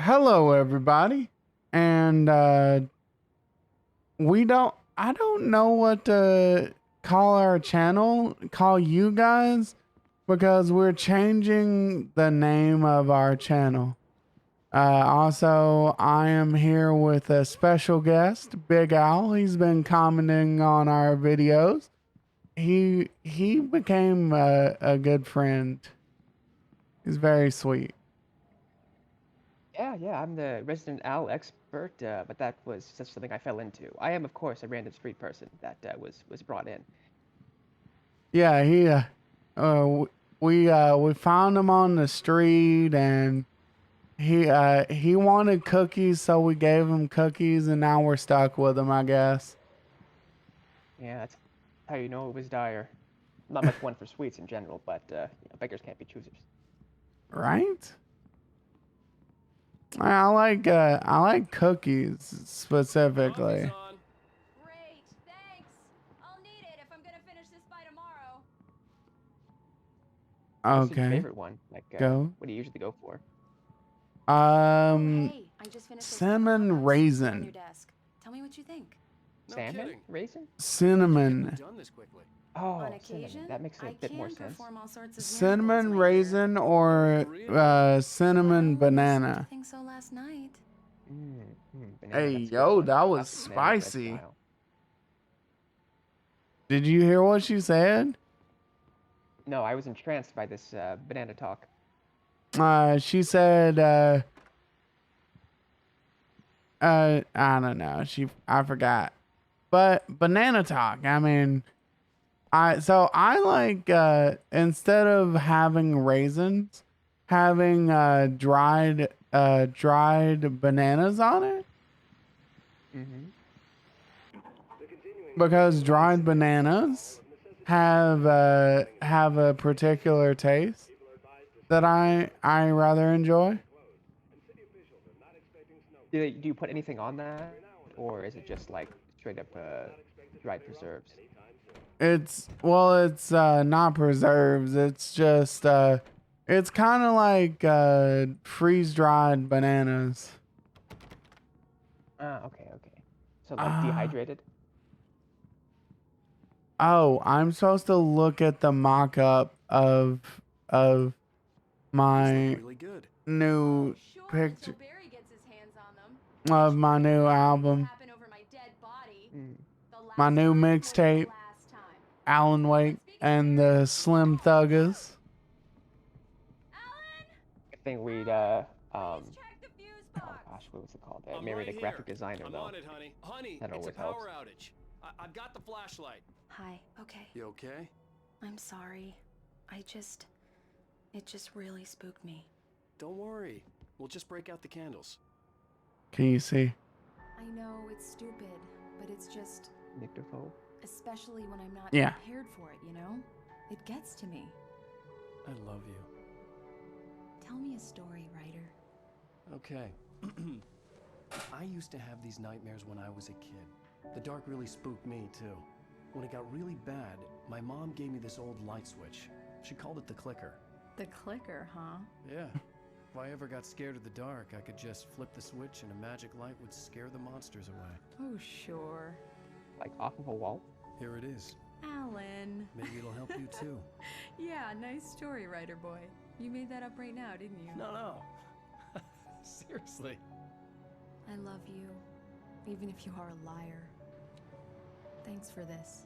Hello, everybody. And I don't know what to call our channel, call you guys, because we're changing the name of our channel. Also, I am here with a special guest, Big Al. He's been commenting on our videos. He became a good friend. He's very sweet. Yeah, I'm the resident owl expert, but that was just something I fell into. I am, of course, a random street person that was brought in. Yeah, we found him on the street, and he wanted cookies, so we gave him cookies, and now we're stuck with him, I guess. Yeah, that's how you know it was dire. I'm not much one for sweets in general, but beggars can't be choosers. Right? I like cookies specifically. Great, thanks. I'll need it if I'm gonna finish this by tomorrow. What's your Okay, favorite one? Like, go. what do you usually go for? Oh, hey, I just finished this Cinnamon on your raisin. desk. Tell me what you think. Salmon? Raisin? Cinnamon. Oh, On cinnamon. occasion, That makes a I bit more can sense. perform all sorts of Cinnamon miracles, my dear. raisin or cinnamon Well, banana. I think so last night. Banana, Hey, that's a good yo, one. that was Lots of banana bread spicy. style. Did you hear what she said? No, I was entranced by this banana talk. She said, I don't know. I forgot. But banana talk. I mean, I like, instead of having raisins, having, dried bananas on it. Mm-hmm. Because dried bananas have a particular taste that I rather enjoy. Do you put anything on that, or is it just like straight up dried preserves? It's not preserves. It's just it's kind of like freeze dried bananas. Ah, okay. So like Ah. dehydrated? Oh, I'm supposed to look at the mock-up of my Really good. new Oh, sure, until picture Barry gets his hands on them. of my new What album, happened over my dead body? Mm. The my last new time was the mixtape, last time. Alan Wake But speaking of and Barry, the Slim Thuggers. Alan, I think we'd please check the fuse oh box. gosh, what was it called? I'm Married right a graphic here. designer I'm though. on it, honey. Honey, That it's a always helps. power outage. I've got the flashlight. Hi, okay. You okay? I'm sorry. It just really spooked me. Don't worry. We'll just break out the candles. Can you see? I know it's stupid, but it's just, Nyctophobe. especially when I'm not Yeah. prepared for it, you know? It gets to me. I love you. Tell me a story, writer. Okay. I used to have these nightmares when I was a kid. The dark really spooked me, too. When it got really bad, my mom gave me this old light switch. She called it the clicker. The clicker, huh? Yeah. If I ever got scared of the dark, I could just flip the switch and a magic light would scare the monsters away. Oh, sure. Like off of a wall? Here it is. Alan. Maybe it'll help you, too. Yeah, nice story, writer boy. You made that up right now, didn't you? No. Seriously. I love you, even if you are a liar. Thanks for this.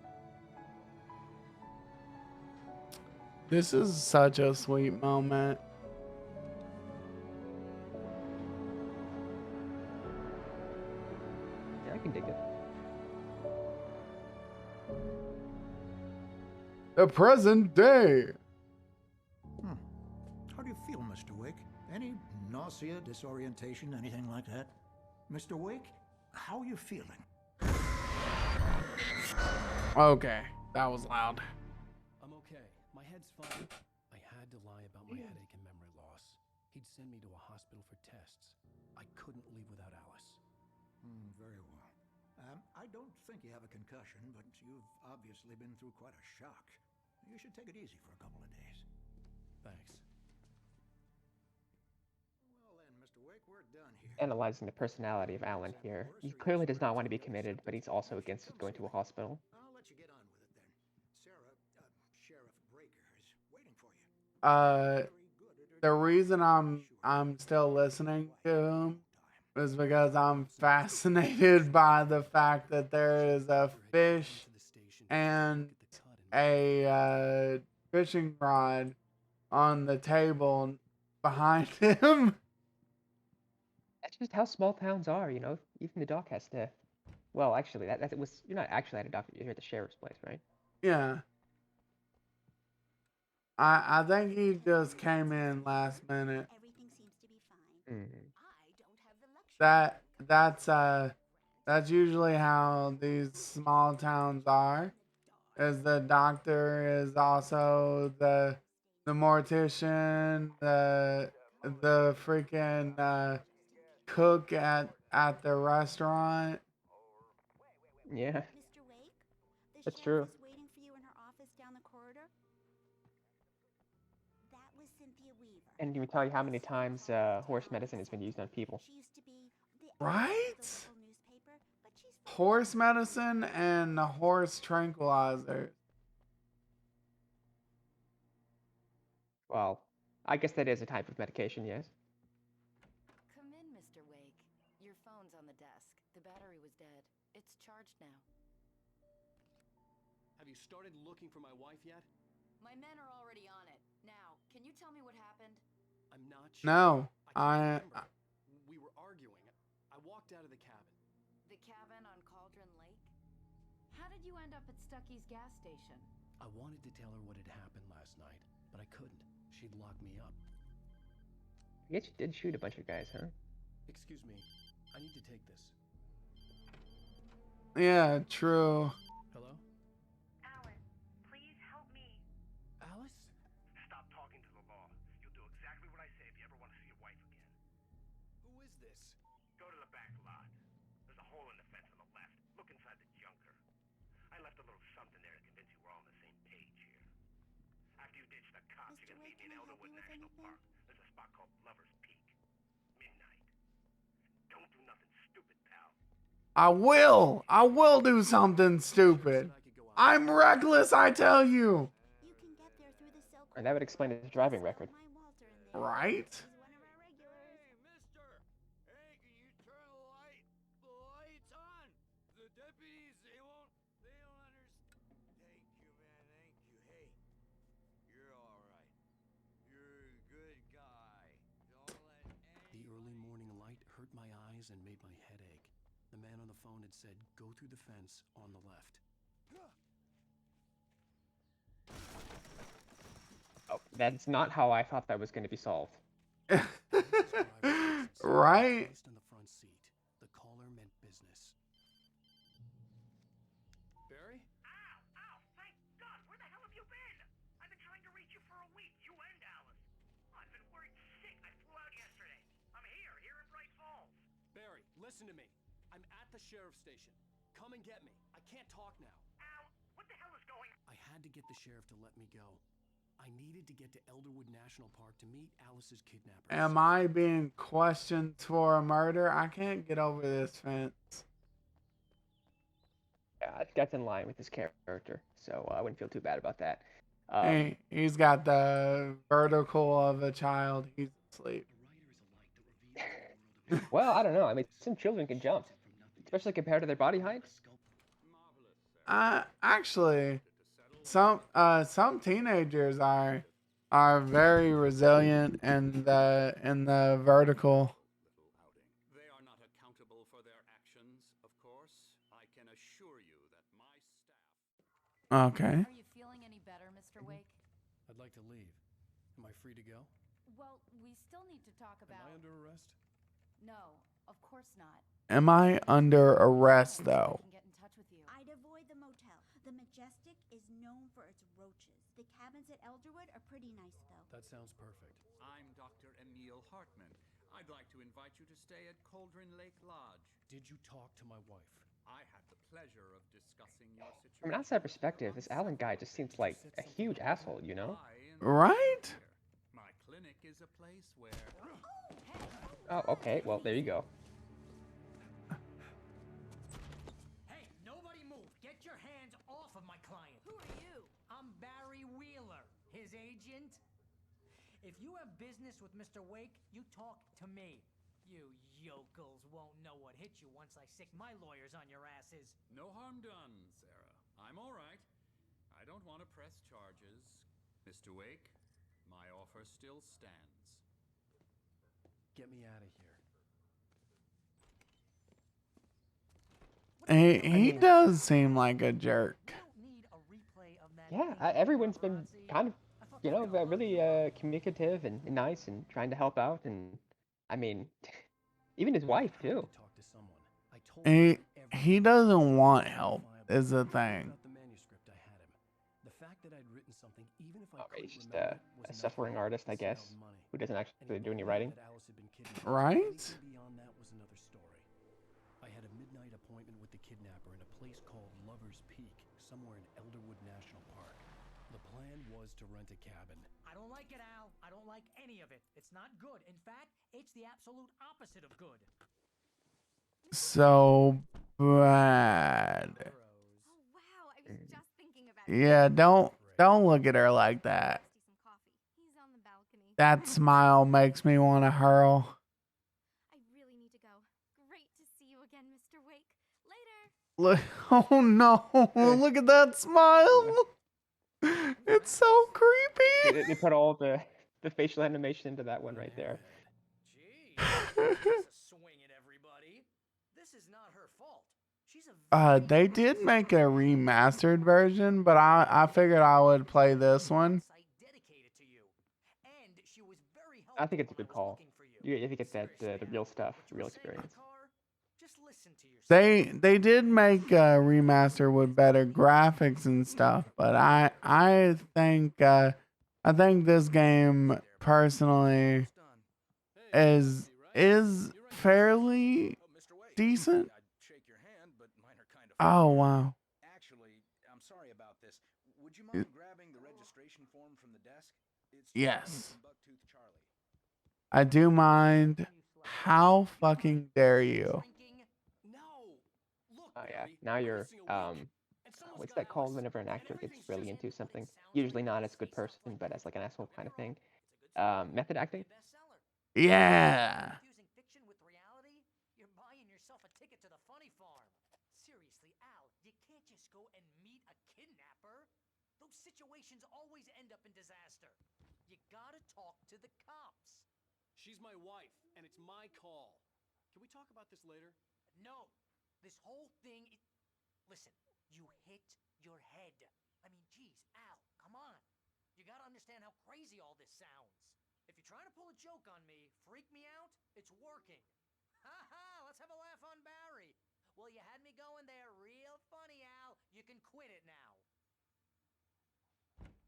This is such a sweet moment. Yeah, I can dig it. The present day. How do you feel, Mr. Wake? Any nausea, disorientation, anything like that? Mr. Wake, how are you feeling? Okay, that was loud. I'm okay. My head's fine. I had to lie about my headache and memory loss. He'd send me to a hospital for tests. I couldn't leave without Alice. Very well. I don't think you have a concussion, but you've obviously been through quite a shock. You should take it easy for a couple of days. Thanks. Well then, Mr. Wake, we're done here. Analyzing the personality of Alan here. He clearly does not want to be committed, but he's also against going to a hospital. I'll let you get on with it then. Sarah, Sheriff Breaker is waiting for you. Uh, Very good at her the job. reason Sure. I'm still listening to him Time. is because I'm fascinated by the fact that there is a fish and a fishing rod on the table behind him. That's just how small towns are, you know. Even the doc has to. Well, actually, that was you're not actually at a doc. You're at the sheriff's place, right? Yeah. I think he just came in last minute. Everything seems to be fine. Mm. I don't have the luxury. That's usually how these small towns are. Is the doctor is also the mortician, the freaking cook at the restaurant. Yeah, Mr. Wake, the that's sheriff true. is waiting for you in her office down the corridor. That was Cynthia Weaver. And you can tell you how many times horse medicine has been used on people. She used to be the Right? editor of the local newspaper, but she's Horse medicine and horse tranquilizer. Well, I guess that is a type of medication, yes. Come in, Mr. Wake. Your phone's on the desk. The battery was dead. It's charged now. Have you started looking for my wife yet? My men are already on it. Now, can you tell me what happened? I'm not sure. No, I can't remember. We were arguing. I walked out of the cabin. The cabin on Cauldron Lake? How did you end up at Stucky's gas station? I wanted to tell her what had happened last night, but I couldn't. She'd lock me up. I guess you did shoot a bunch of guys, huh? Excuse me. I need to take this. Yeah, true. Hello? Alan, please help me. Alice? Stop talking to the law. You'll do exactly what I say if you ever want to see your wife again. Who is this? Go to the back lot. There's a hole in the fence on the left. Look inside the junker. I left a little something there to convince you we're all on the same page here. After you ditch the cops, you're Mr. gonna meet Wake, me in can I help Elderwood you with National anything? Park. There's a spot called Lover's Peak. Midnight. Don't do nothing stupid, pal. I will do something stupid. I'm reckless, I tell you. You can get there through the Silk And that would explain his driving record. My Walter in there. Right? He's one of our regulars. mister! Hey, can you turn the lights on? The deputies, they don't understand. Thank you, man, thank you. Hey, you're all right. You're a good guy. Don't let The early morning light hurt my eyes and made my head ache. The man on the phone had said, go through the fence on the left. Oh, that's not how I thought that was going to be solved. Right? Placed in the front seat. The caller meant business. Barry? Ow! Thank God! Where the hell have you been? I've been trying to reach you for a week. You and Alice. I've been worried sick. I flew out yesterday. I'm here in Bright Falls. Barry, listen to me. I'm at the sheriff's station. Come and get me. I can't talk now. Al, what the hell is going on? I had to get the sheriff to let me go. I needed to get to Elderwood National Park to meet Alice's kidnappers. Am I being questioned for a murder? I can't get over this fence. Yeah, I think that's in line with his character, so I wouldn't feel too bad about that. He's got the vertical of a child. He's asleep. Well, I don't know. I mean, some children can jump, especially compared to their body height. Actually, some teenagers are very resilient in the vertical. They are not accountable for their actions, of course. I can assure you that my staff... Okay. Are you feeling any better, Mr. Wake? I'd like to leave. Am I free to go? Well, we still need to talk about... Am I under arrest? No, of course not. Am I under arrest though? I can get in touch with you. I'd avoid the motel. The Majestic is known for its roaches. The cabins at Elderwood are pretty nice, though. That sounds perfect. I'm Dr. Emil Hartman. I'd like to invite you to stay at Cauldron Lake Lodge. Did you talk to my wife? I had the pleasure of discussing your situation. From an outside perspective, this Alan guy just seems like a huge asshole, you know? Right? My clinic is a place where... Oh, Oh, okay. Well, there you go. Hey, nobody move. Get your hands off of my client. Who are you? I'm Barry Wheeler, his agent. If you have business with Mr. Wake, you talk to me. You yokels won't know what hit you once I sick my lawyers on your asses. No harm done, Sarah. I'm all right. I don't want to press charges. Mr. Wake, my offer still stands. Get me out of here. He mean- does seem like a jerk. You don't need a replay of that Yeah, thing, everyone's been paparazzi. kind of, I fucking you know, know. really communicative and nice and trying to help out. And I mean, even his wife I had too. to talk to someone. I told him He doesn't want help is the thing. about the manuscript. I had him. The fact that I'd written something, even if I Okay, couldn't he's just remember it, was a enough suffering for me. artist, I This guess, held money. who doesn't And actually he do any believed writing. that Alice had been kidnapped. Right? Anything beyond that was another story. I had a midnight appointment with the kidnapper in a place called Lover's Peak, somewhere in Elderwood National Park. The plan was to rent a cabin. I don't like it, Al. I don't like any of it. It's not good. In fact, it's the absolute opposite of good. So bad. Oh wow, I was just thinking about Yeah, don't look at her like that. Rusty some coffee. He's on the balcony. That smile makes me want to hurl. I really need to go. Great to see you again, Mr. Wake. Later. Look, oh no, look at that smile. It's so creepy. They put all the facial animation into that one right there. Gee, that's a swing at everybody. This is not her fault. She's a They did make a remastered version, but I figured I would play this one. dedicated to you. And she was very I think it's a helpful good when I was call. looking for you. You get that the Seriously, real Al, stuff, what the you real were saying in the experience. car, just listen to yourself. They did make a remaster with better graphics and stuff, but I think this game personally is fairly decent. Oh wow. Actually, I'm sorry about this. Would you mind grabbing the registration form from the desk? It's Yes. from Bucktooth Charlie. I do mind. How fucking dare you? Oh yeah, now you're what's that called whenever an actor gets really into something? Usually not as a good person, but as like an asshole kind of thing. Method acting. Yeah. Confusing fiction with reality? You're buying yourself a ticket to the funny farm. Seriously, Al, you can't just go and meet a kidnapper. Those situations always end up in disaster. You gotta talk to the cops. She's my wife, and it's my call. Can we talk about this later? No, this whole thing listen, you hit your head. I mean, geez, Al, come on. You gotta understand how crazy all this sounds. If you're trying to pull a joke on me, freak me out, it's working. Ha ha, let's have a laugh on Barry. Well, you had me going there real funny, Al. You can quit it now.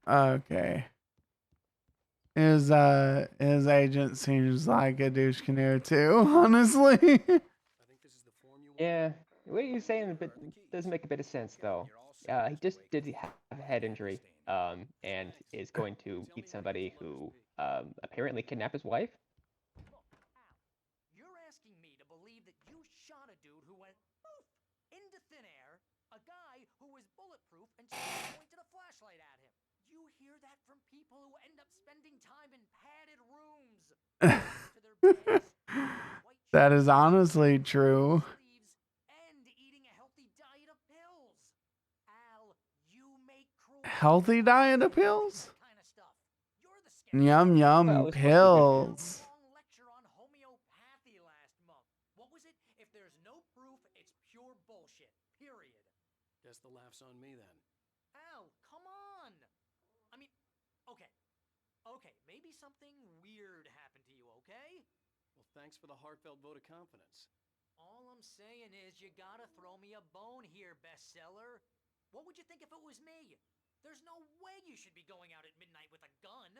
Okay. His agent seems like a douche canoe too, honestly. I think this is the form you want. Yeah, what you're saying doesn't make a bit of sense though. He just did have a head injury, and is going to meet somebody who apparently kidnapped his wife. Look, Al, you're asking me to believe that you shot a dude who went poof into thin air, a guy who was bulletproof and someone pointed a flashlight at him. You hear that from people who end up spending time in padded rooms. To their beds, white That is shirts, honestly true. sleeves, and eating a healthy diet of pills. Al, you make cruel Healthy diet of pills? kind of stuff. You're the scary Yum Well, yum it's supposed to be good. pills. long lecture on homeopathy last month. What was it? If there's no proof, it's pure bullshit. Period. Guess the laugh's on me then. Al, come on. I mean, okay. Okay, maybe something weird happened to you, okay? Well, thanks for the heartfelt vote of confidence. All I'm saying is you gotta throw me a bone here, bestseller. What would you think if it was me? There's no way you should be going out at midnight with a gun.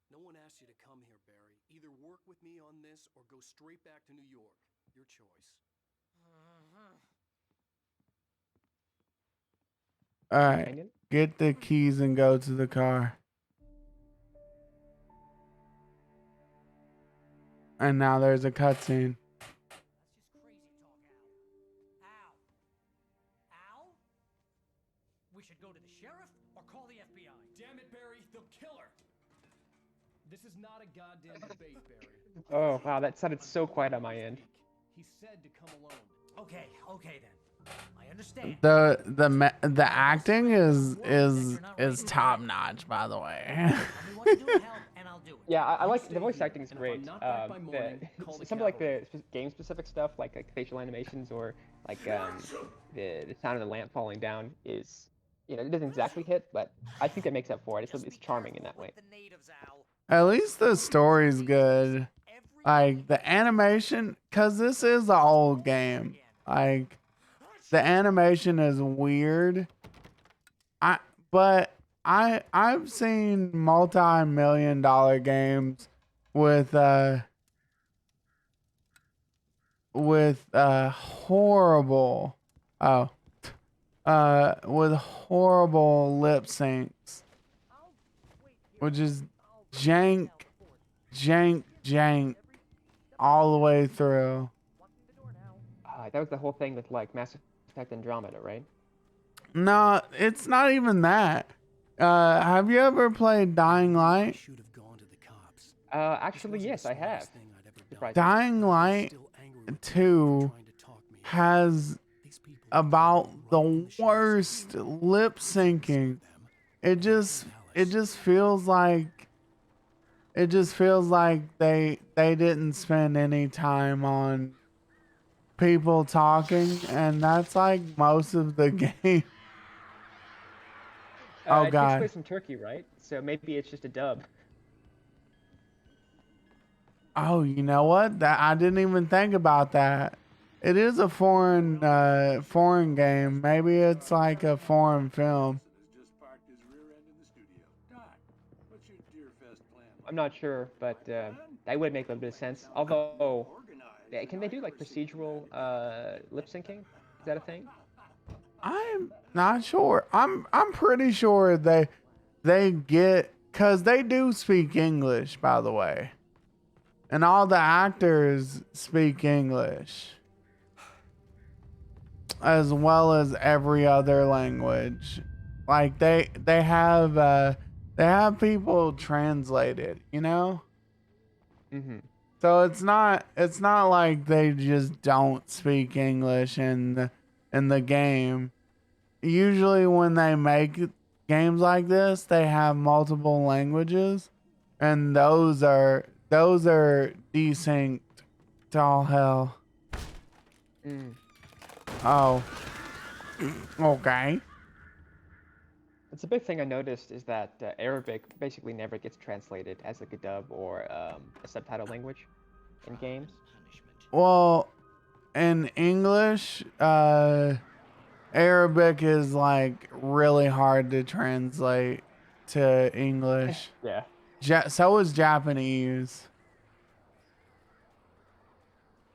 No one asked you to come here, Barry. Either work with me on this or go straight back to New York. Your choice. All right, Companion? get the keys and go to the car. And now there's a cutscene. That's just crazy talk, Al. Al? Al? We should go to the sheriff or call the FBI. Damn it, Barry, they'll kill her. This is not a goddamn debate, Barry. Oh wow, that sounded so quiet on my end. He said to come alone. Okay then. I understand. The acting is top notch, by the way. Tell me what to do to help, and I'll do it. Yeah, I like stay the voice here, acting is and if I'm great. not back by morning, call the Some of like the cavalry. game-specific stuff, like facial animations or like the sound of the lamp falling down is, you know, it doesn't exactly hit, but I think that makes up for it. It's charming in that way. The natives, Al. At least the story's good. Like the animation, cause this is an old game. Like the animation is weird. I've seen multi-million-dollar games with horrible with horrible lip syncs, which is jank all the way through. That was the whole thing with like Mass Effect Andromeda, right? No, it's not even that. Have you ever played Dying Light? Should have gone to the cops. Actually, This yes, I wasn't the have. smartest thing I'd ever done. Surprisingly. Dying Light Still angry with them 2 for trying to talk me. has These people about the run machines. worst lip syncing. It just feels like they didn't spend any time on people talking, and that's like most of the game. Oh It takes god. place in Turkey, right? So maybe it's just a dub. Oh, you know what? That I didn't even think about that. It is a foreign game. Maybe it's like a foreign film. I'm not sure, but that would make a little bit of sense. Although, can they do like procedural lip syncing? Is that a thing? I'm not sure. I'm pretty sure they get, cause they do speak English, by the way, and all the actors speak English as well as every other language. Like they have people translate it, you know. Mm-hmm. So it's not like they just don't speak English in the game. Usually when they make games like this, they have multiple languages, and those are desynced to all hell. Mm. Oh. Okay. It's a big thing I noticed is that Arabic basically never gets translated as like a dub or a subtitle language in games. Well, in English, Arabic is like really hard to translate to English. Yeah. So is Japanese.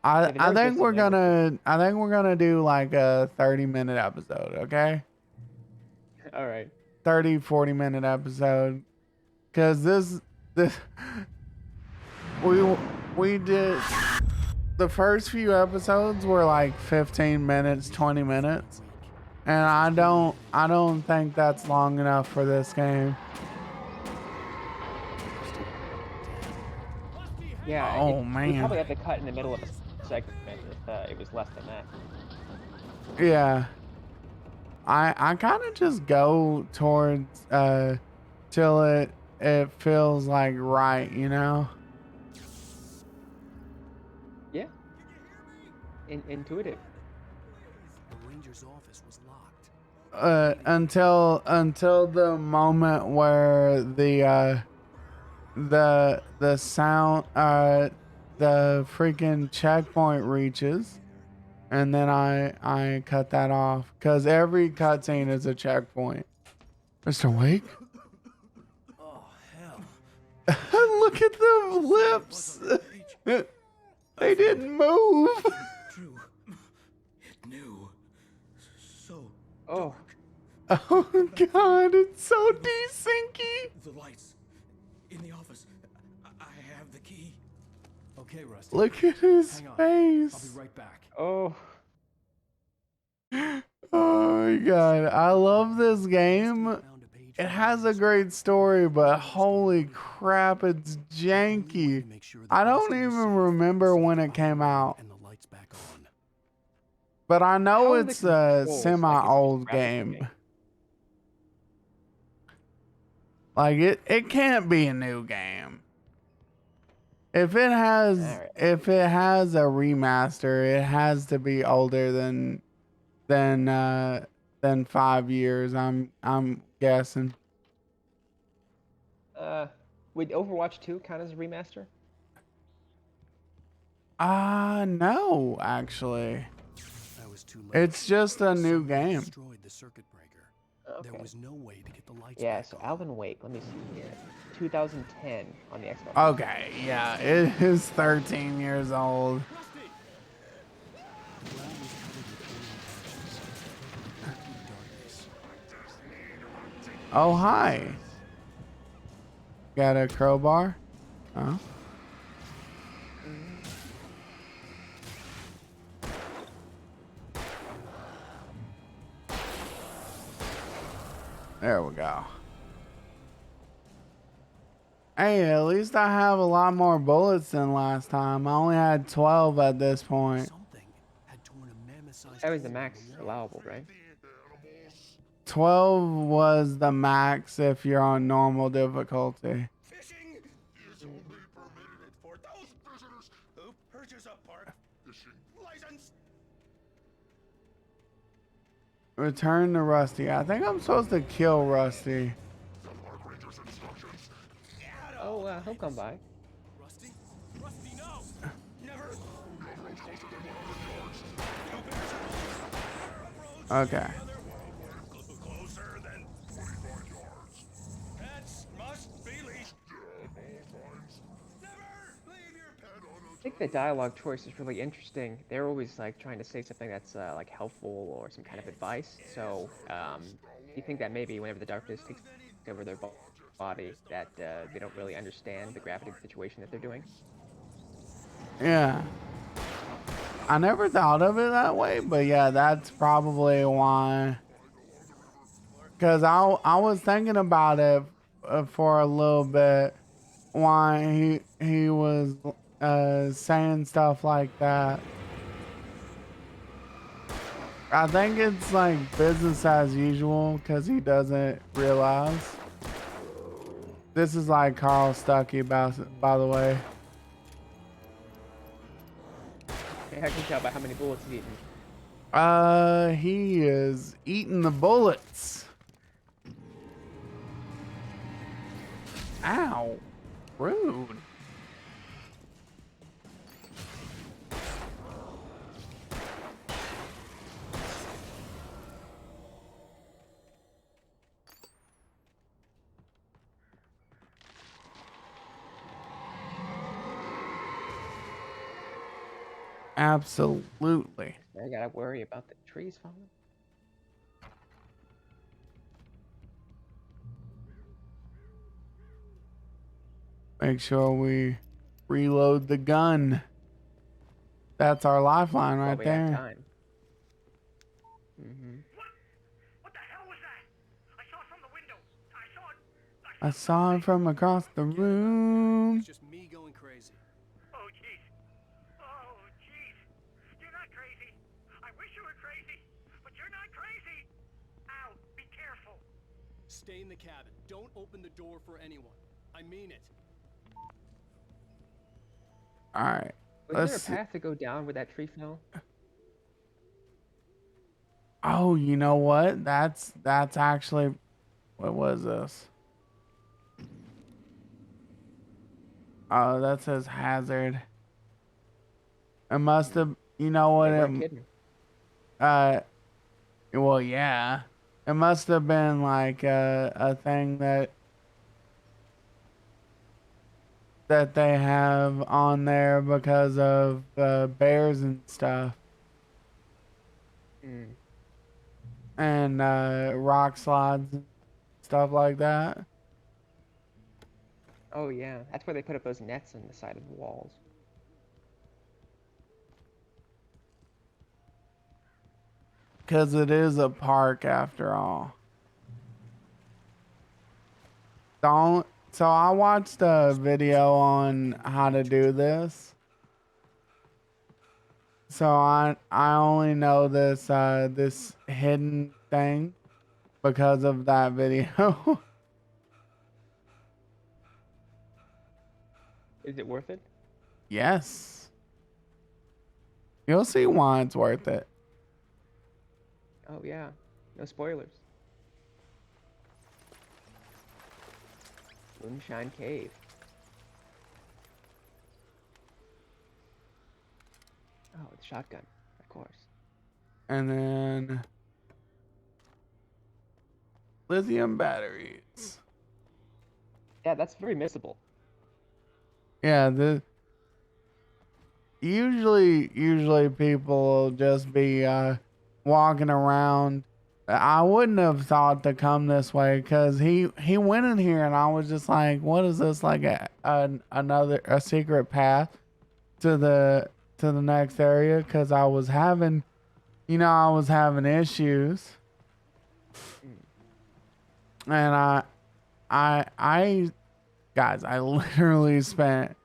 Yeah, they're I very think we're distant gonna do like a 30-minute episode, okay? All right. 30-40 minute episode, because this we did the first few episodes were like 15 minutes, 20 minutes, and I don't think that's long enough for this game. Yeah. Oh, We man. probably had to cut in the middle of a segment if it was less than that. Yeah. I kind of just go towards till it feels like right, you know? Yeah. Intuitive. The ranger's office was locked. Until the moment where the sound the freaking checkpoint reaches, and then I cut that off, because every cutscene is a checkpoint. Mr. Wake? Oh hell! Look at the lips. They didn't move. True. It knew. So. Oh. Oh god, it's so desyncy. The lights in the office. I have the key. Okay, Rusty. Look at his Hang on. face. I'll be right back. Oh, Oh my god, I love this game. It has a great story, but holy crap, it's janky. I don't even remember when it came out. But I know How are the it's a controls, like, in semi-old graphic game. game? Like it can't be a new game. If it has Alright. a remaster, it has to be older than 5 years. I'm guessing. Would Overwatch 2 count as a remaster? No, actually. I was too late. It's just a new game. Destroyed the circuit breaker. Okay. There was no way to get the lights Yeah, back so on. Alan Wake, let me see here. 2010 on the Xbox. Okay, yeah, it is 13 years old. The ground was covered with alien patches. Darkness. Oh, hi. Got a crowbar? Huh? There we go. Hey, at least I have a lot more bullets than last time. I only had 12 at this point. Something had torn a mammoth-sized That was the hole in max wall. allowable, right? 12 was the max if you're on normal difficulty. Fishing is only permitted for those prisoners who purchase a park fishing license. Return to Rusty. I think I'm supposed to kill Rusty. Oh, he'll come by. Rusty? Rusty, no! Never. Okay. Closer than 45 yards. Pets must be leashed. Never leave your pet on I think the dialogue choice is really interesting. They're always like trying to say something that's like helpful or some kind of advice. So you think that maybe whenever the darkness takes over their body, that they don't really understand the gravity of the situation that they're doing. Yeah. I never thought of it that way, but yeah, that's probably why. Because I was thinking about it for a little bit, why he was saying stuff like that. I think it's like business as usual because he doesn't realize. This is like Carl Stuckey, by the way. I can tell by how many bullets he's eaten. He is eating the bullets. Ow. Rude. Absolutely. I gotta worry about the trees falling. Make sure we reload the gun. That's our lifeline right While we have there. time. Mm-hmm. What the hell was that? I saw it from the window. I saw it from across the room. It's just me going crazy. Oh, jeez. Oh, jeez. You're not crazy. I wish you were crazy, but you're not crazy. Ow, be careful. Stay in the cabin. Don't open the door for anyone. I mean it. All right. Was there a path to go down where that tree fell? Oh, you know what? That's actually, what was this? Oh, that says hazard. It must have, you know what? They weren't kidding. Well, yeah. It must have been like a thing that they have on there because of bears and stuff. Mm. And rock slides and stuff like that. Oh yeah, that's where they put up those nets on the side of the walls. 'cause it is a park after all. So I watched a video on how to do this. So I only know this this hidden thing because of that video. Is it worth it? Yes. You'll see why it's worth it. Oh yeah. No spoilers. Moonshine Cave. Oh, it's shotgun, of course. And then lithium batteries. Yeah, that's very missable. Yeah, usually people will just be walking around. I wouldn't have thought to come this way because he went in here and I was just like, what is this, like a secret path to the next area? Because I was having issues, and I guys, I literally spent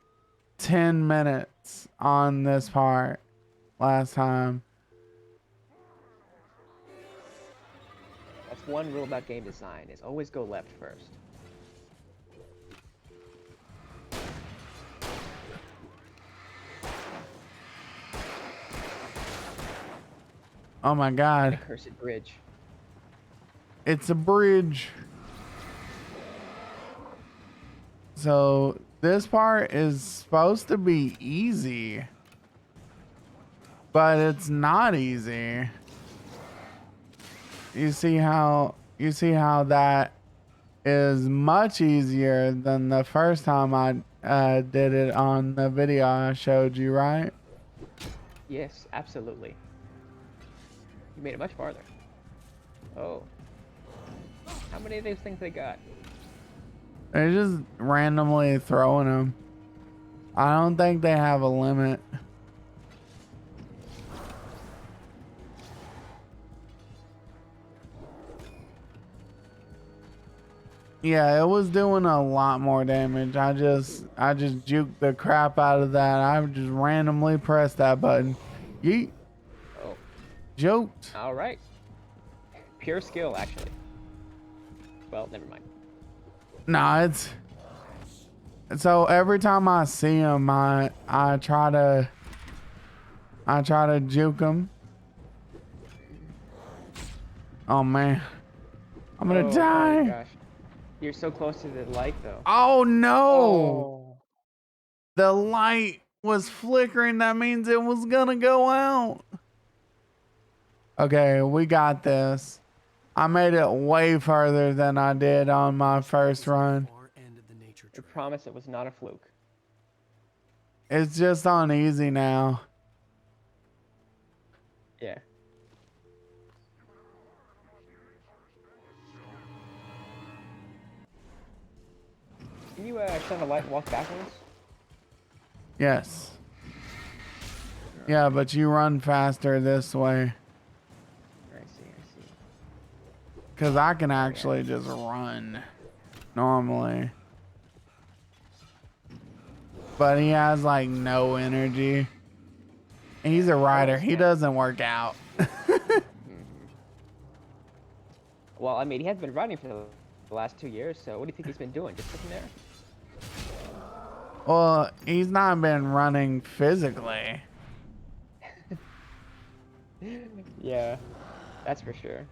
10 minutes on this part last time. That's one rule about game design, is always go left first. Oh my god. The cursed bridge. It's a bridge. So this part is supposed to be easy, but it's not easy. You see how that is much easier than the first time I did it on the video I showed you, right? Yes, absolutely. You made it much farther. Oh. How many of these things they got? They're just randomly throwing them. I don't think they have a limit. Yeah, it was doing a lot more damage. I just juked the crap out of that. I just randomly pressed that button. Yeet. Oh. Joked. All right. Pure skill, actually. Well, never mind. Nah, it's so every time I see him, I try to juke him. Oh man, I'm gonna die. Oh my gosh. You're so close to the light, though. Oh no! Oh. The light was flickering. That means it was gonna go out. Okay, we got this. I made it way further than I did on my first run. I promise it was not a fluke. It's just on easy now. Yeah. Can you shine a light and walk backwards? Yes. Yeah, but you run faster this way. I see. Because I can actually just run normally. But he has like no energy. He's a rider. He doesn't work out. Well, I mean, he has been riding for the last 2 years, so what do you think he's been doing? Just sitting there? Well, he's not been running physically. Yeah, that's for sure.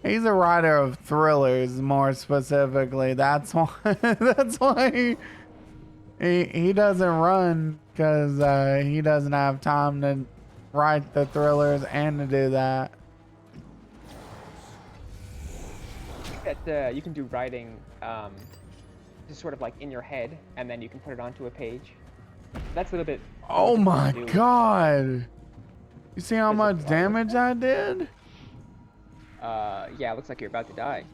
He's a writer of thrillers, more specifically. That's why. That's why he doesn't run, because he doesn't have time to write the thrillers and to do that. I think that you can do writing just sort of like in your head, and then you can put it onto a page. That's a little bit. Oh my god! You see how much damage I did? Yeah, it looks like you're about to die.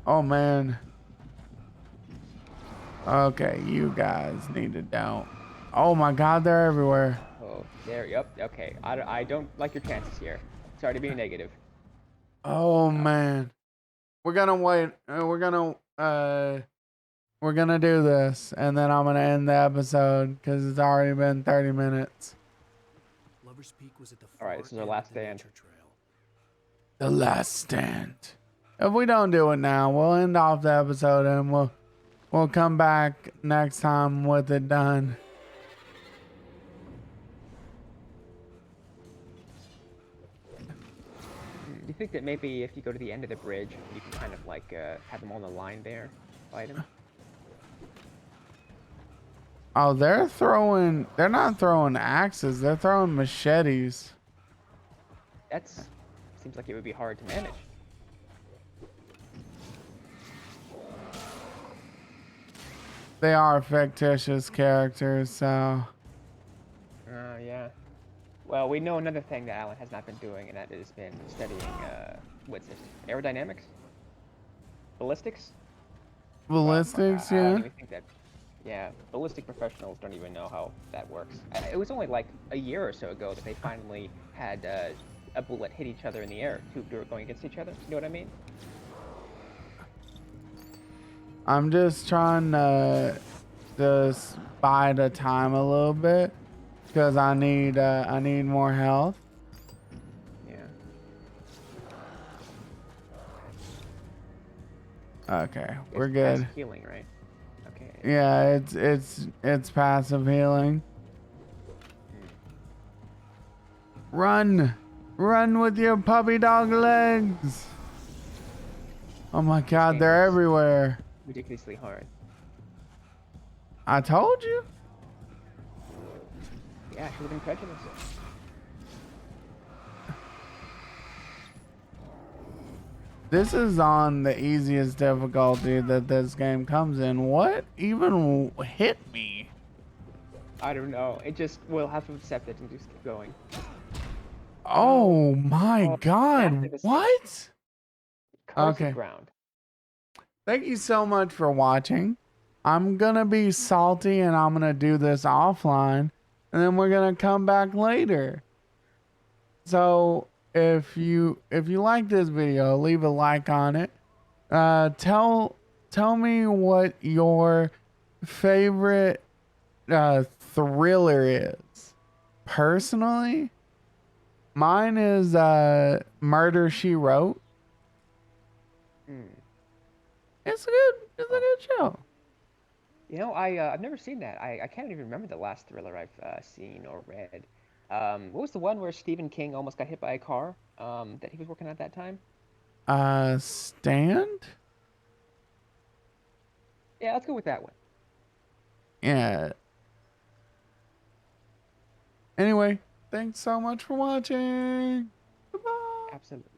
Oh man. Okay, you guys need to don't. Oh my god, they're everywhere. Oh there. Yep. Okay. I don't like your chances here. Sorry to be negative. Oh man. We're gonna wait. We're gonna do this, and then I'm gonna end the episode because it's already been 30 minutes. Lover's Peak was at the All right, far this is our end last of the stand. nature trail. The last stand. If we don't do it now, we'll end off the episode and we'll come back next time with it done. Do you think that maybe if you go to the end of the bridge, you can kind of like have them on the line there, fight them? Oh, they're not throwing axes, they're throwing machetes. That's seems like it would be hard to manage. They are fictitious characters, so. Yeah. Well, we know another thing that Alan has not been doing, and that has been studying, what's this, aerodynamics? Ballistics? Ballistics, I yeah. don't even think that, yeah, ballistic professionals don't even know how that works. It was only like a year or so ago that they finally had a bullet hit each other in the air. Two were going against each other. You know what I mean? I'm just trying to just bide the time a little bit because I need more health. Yeah. Okay, we're It's good. passive healing, right? Okay. Yeah, it's passive healing. Run with your puppy dog legs. Oh my God, they're everywhere. Ridiculously hard. I told you. Yeah, I should have been prejudiced. This is on the easiest difficulty that this game comes in. What even hit me? I don't know. It just, we'll have to accept it and just keep going. Oh my God, what? Okay. Ground. Thank you so much for watching. I'm gonna be salty and I'm gonna do this offline, and then we're gonna come back later. So if you like this video, leave a like on it. Tell me what your favorite thriller is. Personally, mine is Murder, She Wrote. It's a good show. You know, I've never seen that. I can't even remember the last thriller I've seen or read. What was the one where Stephen King almost got hit by a car that he was working at that time? Stand? Yeah, let's go with that one. Yeah. Anyway, thanks so much for watching. Goodbye. Absolutely.